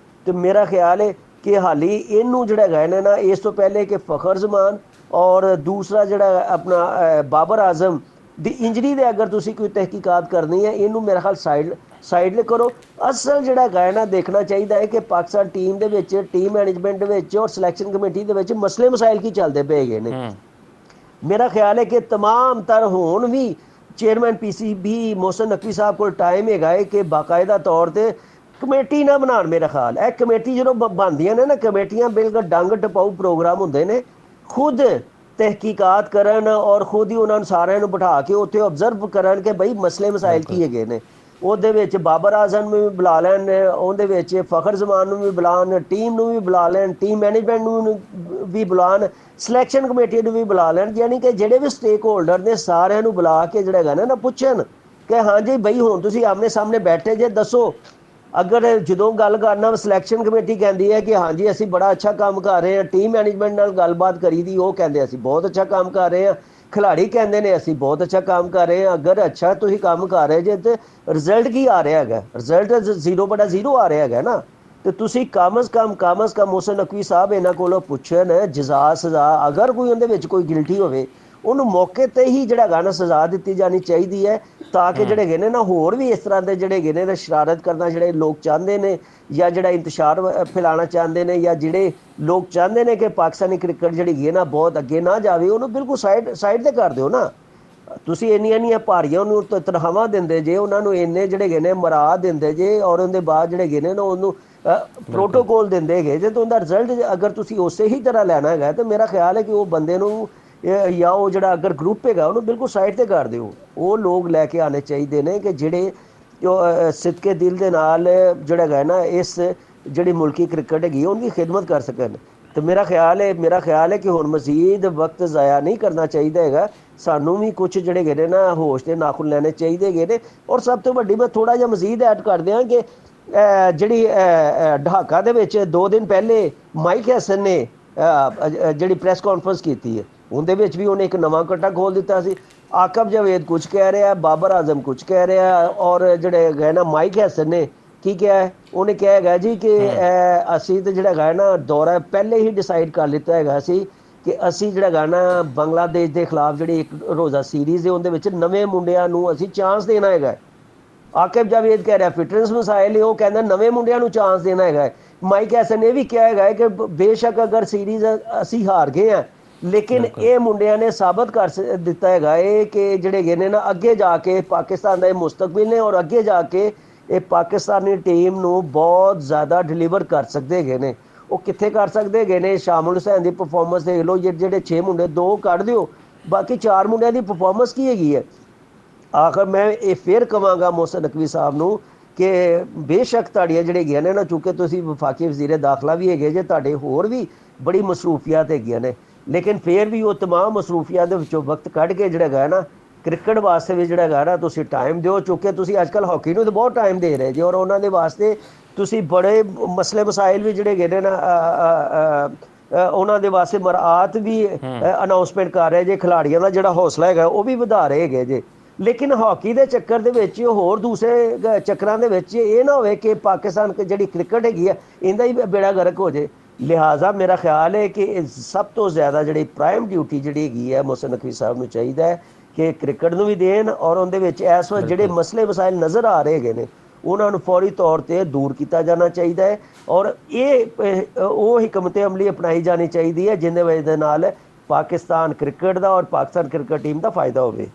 ਤੇ ਮੇਰਾ ਖਿਆਲ ਹੈ ਕਿ ਹਾਲੀ ਇਹਨੂੰ ਜਿਹੜਾ ਹੈਗਾ ਨਾ ਇਸ ਤੋਂ ਪਹਿਲੇ ਕਿ ਫਖਰ ਜ਼ਮਾਨ ਔਰ ਦੂਸਰਾ ਜਿਹੜਾ ਆਪਣਾ ਬਾਬਰ ਆਜ਼ਮ ਦੀ ਇੰਜਰੀ ਦੇ ਅਗਰ ਤੁਸੀਂ ਕੋਈ ਤਹਿਕੀਕਾਤ ਕਰਨੀ ਹੈ, ਇਹਨੂੰ ਮੇਰਾ ਖਿਆਲ ਸਾਈਡ ਕਰੋ। ਅਸਲ ਜਿਹੜਾ ਹੈਗਾ ਨਾ ਦੇਖਣਾ ਚਾਹੀਦਾ ਹੈ ਕਿ ਪਾਕਿਸਤਾਨ ਟੀਮ ਦੇ ਵਿੱਚ, ਟੀਮ ਮੈਨੇਜਮੈਂਟ ਦੇ ਵਿੱਚ ਔਰ ਸਿਲੈਕਸ਼ਨ ਕਮੇਟੀ ਦੇ ਵਿੱਚ ਮਸਲੇ ਮਸਾਇਲ ਕੀ ਚੱਲਦੇ ਪਏ ਹੈਗੇ ਨੇ। ਮੇਰਾ ਖਿਆਲ ਹੈ ਕਿ ਤਮਾਮ ਤਰ ਹੁਣ ਵੀ ਚੇਅਰਮੈਨ PCB ਮੋਹਸਿਨ ਨਕਵੀ ਸਾਹਿਬ ਕੋਲ ਟਾਈਮ ਹੈਗਾ ਹੈ ਕਿ ਬਾਕਾਇਦਾ ਤੌਰ ਤੇ ਕਮੇਟੀ ਨਾ ਬਣਾਉਣ। ਮੇਰਾ ਖਿਆਲ ਇਹ ਕਮੇਟੀ ਜਦੋਂ ਬਣਦੀਆਂ ਨੇ ਨਾ, ਕਮੇਟੀਆਂ ਬਿਲਕੁਲ ਡੰਗ ਟਪਾਊ ਪ੍ਰੋਗਰਾਮ ਹੁੰਦੇ ਨੇ, ਖੁਦ ਤਹਿਕੀਕਾਤ ਕਰਨ ਔਰ ਖੁਦ ਹੀ ਉਹਨਾਂ ਨੂੰ ਸਾਰਿਆਂ ਨੂੰ ਬਿਠਾ ਕੇ ਉੱਥੇ ਆਬਜ਼ਰਵ ਕਰਨ ਕਿ ਬਈ ਮਸਲੇ ਮਸਾਇਲ ਕੀ ਹੈਗੇ ਨੇ। ਉਹਦੇ ਵਿੱਚ ਬਾਬਰ ਆਜ਼ਮ ਨੂੰ ਵੀ ਬੁਲਾ ਲੈਣ, ਉਹਦੇ ਵਿੱਚ ਫਖਰ ਜ਼ਮਾਨ ਨੂੰ ਵੀ ਬੁਲਾਉਣ, ਟੀਮ ਨੂੰ ਵੀ ਬੁਲਾ ਲੈਣ, ਟੀਮ ਮੈਨੇਜਮੈਂਟ ਨੂੰ ਵੀ ਬੁਲਾਉਣ, ਸਿਲੈਕਸ਼ਨ ਕਮੇਟੀ ਨੂੰ ਵੀ ਬੁਲਾ ਲੈਣ, ਯਾਨੀ ਕਿ ਜਿਹੜੇ ਵੀ ਸਟੇਕ ਹੋਲਡਰ ਨੇ ਸਾਰਿਆਂ ਨੂੰ ਬੁਲਾ ਕੇ ਜਿਹੜਾ ਹੈਗਾ ਨਾ ਪੁੱਛਣ ਕਿ ਹਾਂਜੀ ਬਈ ਹੁਣ ਤੁਸੀਂ ਆਮਨੇ ਸਾਹਮਣੇ ਬੈਠੇ ਜੇ, ਦੱਸੋ। ਅਗਰ ਜਦੋਂ ਗੱਲ ਕਰਨਾ ਸਿਲੈਕਸ਼ਨ ਕਮੇਟੀ ਕਹਿੰਦੀ ਹੈ ਕਿ ਹਾਂਜੀ ਅਸੀਂ ਬੜਾ ਅੱਛਾ ਕੰਮ ਕਰ ਰਹੇ ਹਾਂ, ਟੀਮ ਮੈਨੇਜਮੈਂਟ ਨਾਲ ਗੱਲਬਾਤ ਕਰੀ ਦੀ, ਉਹ ਕਹਿੰਦੇ ਅਸੀਂ ਬਹੁਤ ਅੱਛਾ ਕੰਮ ਕਰ ਰਹੇ ਹਾਂ, ਖਿਲਾੜੀ ਕਹਿੰਦੇ ਨੇ ਅਸੀਂ ਬਹੁਤ ਅੱਛਾ ਕੰਮ ਕਰ ਰਹੇ ਹਾਂ। ਅਗਰ ਅੱਛਾ ਤੁਸੀਂ ਕੰਮ ਕਰ ਰਹੇ ਜੇ ਤੇ ਰਿਜ਼ਲਟ ਕੀ ਆ ਰਿਹਾ ਹੈਗਾ? ਰਿਜ਼ਲਟ 0/0 ਆ ਰਿਹਾ ਹੈਗਾ ਨਾ। ਤੇ ਤੁਸੀਂ ਕਮ ਸੇ ਕਮ ਮੋਹਸਿਨ ਨਕਵੀ ਸਾਹਿਬ ਇਹਨਾਂ ਕੋਲੋਂ ਪੁੱਛਣ ਜਜ਼ਾ ਸਜ਼ਾ, ਅਗਰ ਕੋਈ ਉਹਦੇ ਵਿੱਚ ਕੋਈ ਗਿਲਟੀ ਹੋਵੇ ਉਹਨੂੰ ਮੌਕੇ ਤੇ ਹੀ ਜਿਹੜਾ ਹੈਗਾ ਨਾ ਸਜ਼ਾ ਦਿੱਤੀ ਜਾਣੀ ਚਾਹੀਦੀ ਹੈ, ਤਾਂ ਕਿ ਜਿਹੜੇ ਹੈਗੇ ਨੇ ਨਾ ਹੋਰ ਵੀ ਇਸ ਤਰ੍ਹਾਂ ਦੇ ਜਿਹੜੇ ਹੈਗੇ ਨੇ ਸ਼ਰਾਰਤ ਕਰਨਾ ਜਿਹੜੇ ਲੋਕ ਚਾਹੁੰਦੇ ਨੇ ਜਾਂ ਜਿਹੜਾ ਇੰਤਸ਼ਾਰ ਫੈਲਾਉਣਾ ਚਾਹੁੰਦੇ ਨੇ ਜਾਂ ਜਿਹੜੇ ਲੋਕ ਚਾਹੁੰਦੇ ਨੇ ਕਿ ਪਾਕਿਸਤਾਨੀ ਕ੍ਰਿਕਟ ਜਿਹੜੀ ਹੈਗੀ ਨਾ ਬਹੁਤ ਅੱਗੇ ਨਾ ਜਾਵੇ, ਉਹਨੂੰ ਬਿਲਕੁਲ ਸਾਈਡ ਤੇ ਕਰ ਦਿਓ ਨਾ। ਤੁਸੀਂ ਇੰਨੀਆਂ ਭਾਰੀਆਂ ਉਹਨੂੰ ਤਨਖਾਹਾਂ ਦਿੰਦੇ ਜੇ, ਉਹਨਾਂ ਨੂੰ ਇੰਨੇ ਜਿਹੜੇ ਹੈਗੇ ਨੇ ਮਰਾ ਦਿੰਦੇ ਜੇ, ਔਰ ਉਹਦੇ ਬਾਅਦ ਜਿਹੜੇ ਹੈਗੇ ਨੇ ਨਾ ਉਹਨੂੰ ਪ੍ਰੋਟੋਕੋਲ ਦਿੰਦੇ ਹੈਗੇ ਜੇ, ਤਾਂ ਉਹਦਾ ਰਿਜ਼ਲਟ ਅਗਰ ਤੁਸੀਂ ਉਸੇ ਹੀ ਤਰ੍ਹਾਂ ਲੈਣਾ ਹੈਗਾ ਤਾਂ ਮੇਰਾ ਖਿਆਲ ਹੈ ਕਿ ਉਹ ਬੰਦੇ ਨੂੰ ਜਾਂ ਉਹ ਜਿਹੜਾ ਅਗਰ ਗਰੁੱਪ ਹੈਗਾ ਉਹਨੂੰ ਬਿਲਕੁਲ ਸਾਈਡ ਤੇ ਕਰ ਦਿਓ। ਉਹ ਲੋਕ ਲੈ ਕੇ ਆਉਣੇ ਚਾਹੀਦੇ ਨੇ ਕਿ ਜਿਹੜੇ ਸਿੱਧਕੇ ਦਿਲ ਦੇ ਨਾਲ ਜਿਹੜਾ ਹੈਗਾ ਨਾ ਇਸ ਜਿਹੜੀ ਮੁਲਕੀ ਕ੍ਰਿਕਟ ਹੈਗੀ ਉਹਦੀ ਖਿਦਮਤ ਕਰ ਸਕਣ। ਤੇ ਮੇਰਾ ਖਿਆਲ ਹੈ ਕਿ ਹੁਣ ਮਜ਼ੀਦ ਵਕਤ ਜ਼ਾਇਆ ਨਹੀਂ ਕਰਨਾ ਚਾਹੀਦਾ ਹੈਗਾ। ਸਾਨੂੰ ਵੀ ਕੁਝ ਜਿਹੜੇ ਹੈਗੇ ਨੇ ਨਾ ਹੋਸ਼ ਦੇ ਨਾਖੁਨ ਲੈਣੇ ਚਾਹੀਦੇ ਹੈਗੇ ਨੇ। ਔਰ ਸਭ ਤੋਂ ਵੱਡੀ ਮੈਂ ਥੋੜਾ ਜਿਹਾ ਮਜ਼ੀਦ ਐਡ ਕਰ ਦਿਆਂ ਕਿ ਜਿਹੜੀ ਢਾਕਾ ਦੇ ਵਿੱਚ 2 ਦਿਨ ਪਹਿਲੇ ਮਾਈਕ ਹੈਸਨ ਨੇ ਜਿਹੜੀ ਪ੍ਰੈਸ ਕਾਨਫਰੰਸ ਕੀਤੀ ਹੈ, ਉਹਦੇ ਵਿੱਚ ਵੀ ਉਹਨੇ ਇੱਕ ਨਵਾਂ ਕੱਟਾ ਖੋਲ ਦਿੱਤਾ ਸੀ। ਆਕਬ ਜਾਵੇਦ ਕੁਝ ਕਹਿ ਰਿਹਾ, ਬਾਬਰ ਆਜ਼ਮ ਕੁਝ ਕਹਿ ਰਿਹਾ, ਔਰ ਜਿਹੜੇ ਹੈਗੇ ਨਾ ਮਾਈਕ ਹੈਸਨ ਨੇ ਕੀ ਕਿਹਾ ਹੈ, ਉਹਨੇ ਕਿਹਾ ਹੈਗਾ ਜੀ ਕਿ ਅਸੀਂ ਤਾਂ ਜਿਹੜਾ ਹੈਗਾ ਨਾ ਦੌਰਾ ਪਹਿਲੇ ਹੀ ਡਿਸਾਈਡ ਕਰ ਲਿੱਤਾ ਹੈਗਾ ਸੀ ਕਿ ਅਸੀਂ ਜਿਹੜਾ ਹੈਗਾ ਨਾ ਬੰਗਲਾਦੇਸ਼ ਦੇ ਖਿਲਾਫ ਜਿਹੜੀ ਇੱਕ ਰੋਜ਼ਾ ਸੀਰੀਜ਼ ਹੈ ਉਹਦੇ ਵਿੱਚ ਨਵੇਂ ਮੁੰਡਿਆਂ ਨੂੰ ਅਸੀਂ ਚਾਂਸ ਦੇਣਾ ਹੈਗਾ। ਆਕਿਬ ਜਾਵੇਦ ਕਹਿ ਰਿਹਾ ਫਿਟਨੈਸ ਮਸਾਇਲ ਹੈ, ਉਹ ਕਹਿੰਦਾ ਨਵੇਂ ਮੁੰਡਿਆਂ ਨੂੰ ਚਾਂਸ ਦੇਣਾ ਹੈਗਾ। ਮਾਈਕ ਹੈਸਨ ਨੇ ਵੀ ਕਿਹਾ ਹੈਗਾ ਕਿ ਬੇਸ਼ੱਕ ਅਗਰ ਸੀਰੀਜ਼ ਅਸੀਂ ਹਾਰ ਗਏ ਹਾਂ, ਲੇਕਿਨ ਇਹ ਮੁੰਡਿਆਂ ਨੇ ਸਾਬਤ ਕਰ ਦਿੱਤਾ ਹੈਗਾ ਇਹ ਕਿ ਜਿਹੜੇ ਹੈਗੇ ਨੇ ਨਾ ਅੱਗੇ ਜਾ ਕੇ ਪਾਕਿਸਤਾਨ ਦਾ ਇਹ ਮੁਸਤਕਬਲ ਨੇ, ਔਰ ਅੱਗੇ ਜਾ ਕੇ ਇਹ ਪਾਕਿਸਤਾਨੀ ਟੀਮ ਨੂੰ ਬਹੁਤ ਜ਼ਿਆਦਾ ਡਿਲੀਵਰ ਕਰ ਸਕਦੇ ਹੈਗੇ ਨੇ। ਉਹ ਕਿੱਥੇ ਕਰ ਸਕਦੇ ਹੈਗੇ ਨੇ? ਸ਼ਾਮੁਲ ਹੁਸੈਨ ਦੀ ਪਰਫਾਰਮੈਂਸ ਦੇਖ ਲਓ, ਜਿਹੜੇ 6 ਮੁੰਡੇ 2 ਕੱਢ ਦਿਓ, ਬਾਕੀ 4 ਮੁੰਡਿਆਂ ਦੀ ਪਰਫਾਰਮੈਂਸ ਕੀ ਹੈਗੀ ਹੈ। ਆਖਰ ਮੈਂ ਇਹ ਫਿਰ ਕਹਾਂਗਾ ਮੋਹਸਿਨ ਨਕਵੀ ਸਾਹਿਬ ਨੂੰ ਕਿ ਬੇਸ਼ੱਕ ਤੁਹਾਡੀਆਂ ਜਿਹੜੇ ਹੈਗੀਆਂ ਨੇ ਨਾ, ਚੂँकि ਤੁਸੀਂ ਵਫਾਕੀ ਵਜ਼ੀਰ ਦਾਖਲਾ ਵੀ ਹੈਗੇ ਜੇ, ਤੁਹਾਡੇ ਹੋਰ ਵੀ ਬੜੀ ਮਸਰੂਫੀਅਤ ਹੈਗੀਆਂ ਨੇ, ਲੇਕਿਨ ਫਿਰ ਵੀ ਉਹ तमाम ਮਸਰੂਫੀਅਤ ਦੇ ਵਿੱਚੋਂ ਵਕਤ ਕੱਢ ਕੇ ਜਿਹੜਾ ਹੈਗਾ ਨਾ ਕ੍ਰਿਕਟ ਵਾਸਤੇ ਵੀ ਜਿਹੜਾ ਹੈਗਾ ਨਾ ਤੁਸੀਂ ਟਾਈਮ ਦਿਓ। ਚੂँकि ਤੁਸੀਂ ਅੱਜ ਕੱਲ੍ਹ ਹਾਕੀ ਨੂੰ ਤਾਂ ਬਹੁਤ ਟਾਈਮ ਦੇ ਰਹੇ ਜੇ, ਔਰ ਉਹਨਾਂ ਦੇ ਵਾਸਤੇ ਤੁਸੀਂ ਬੜੇ ਮਸਲੇ ਮਸਾਇਲ ਵੀ ਜਿਹੜੇ ਹੈਗੇ ਨੇ ਨਾ ਉਹਨਾਂ ਦੇ ਵਾਸਤੇ ਮਰਾਤ ਵੀ ਅਨਾਉਂਸਮੈਂਟ ਕਰ ਰਹੇ ਜੇ, ਖਿਲਾੜੀਆਂ ਦਾ ਜਿਹੜਾ ਹੌਸਲਾ ਹੈਗਾ ਉਹ ਵੀ ਵਧਾ ਰਹੇ ਹੈਗੇ ਜੇ। ਲੇਕਿਨ ਹਾਕੀ ਦੇ ਚੱਕਰ ਦੇ ਵਿੱਚ ਹੋਰ ਦੂਸਰੇ ਚੱਕਰਾਂ ਦੇ ਵਿੱਚ ਇਹ ਨਾ ਹੋਵੇ ਕਿ ਪਾਕਿਸਤਾਨ ਜਿਹੜੀ ਕ੍ਰਿਕਟ ਹੈਗੀ ਆ ਇਹਦਾ ਹੀ ਬੇੜਾ ਗਰਕ ਹੋ ਜੇ। ਲਿਹਾਜ਼ਾ ਮੇਰਾ ਖਿਆਲ ਹੈ ਕਿ ਸਭ ਤੋਂ ਜ਼ਿਆਦਾ ਜਿਹੜੀ ਪ੍ਰਾਈਮ ਡਿਊਟੀ ਜਿਹੜੀ ਹੈਗੀ ਹੈ ਮੋਹਸਿਨ ਨਕਵੀ ਸਾਹਿਬ ਨੂੰ ਚਾਹੀਦਾ ਹੈ ਕਿ ਕ੍ਰਿਕਟ ਨੂੰ ਵੀ ਦੇਣ, ਔਰ ਉਹਦੇ ਵਿੱਚ ਇਸ ਵਕਤ ਜਿਹੜੇ ਮਸਲੇ ਮਸਾਇਲ ਨਜ਼ਰ ਆ ਰਹੇ ਹੈਗੇ ਨੇ ਉਹਨਾਂ ਨੂੰ ਫੌਰੀ ਤੌਰ 'ਤੇ ਦੂਰ ਕੀਤਾ ਜਾਣਾ ਚਾਹੀਦਾ ਹੈ। ਔਰ ਇਹ ਉਹ ਹਕਮਤ ਅਮਲੀ ਅਪਣਾਈ ਜਾਣੀ ਚਾਹੀਦੀ ਹੈ ਜਿਹਦੇ ਵਜ੍ਹਾ ਦੇ ਨਾਲ ਪਾਕਿਸਤਾਨ ਕ੍ਰਿਕਟ ਦਾ ਔਰ ਪਾਕਿਸਤਾਨ ਕ੍ਰਿਕਟ ਟੀਮ ਦਾ ਫਾਇਦਾ ਹੋਵੇ।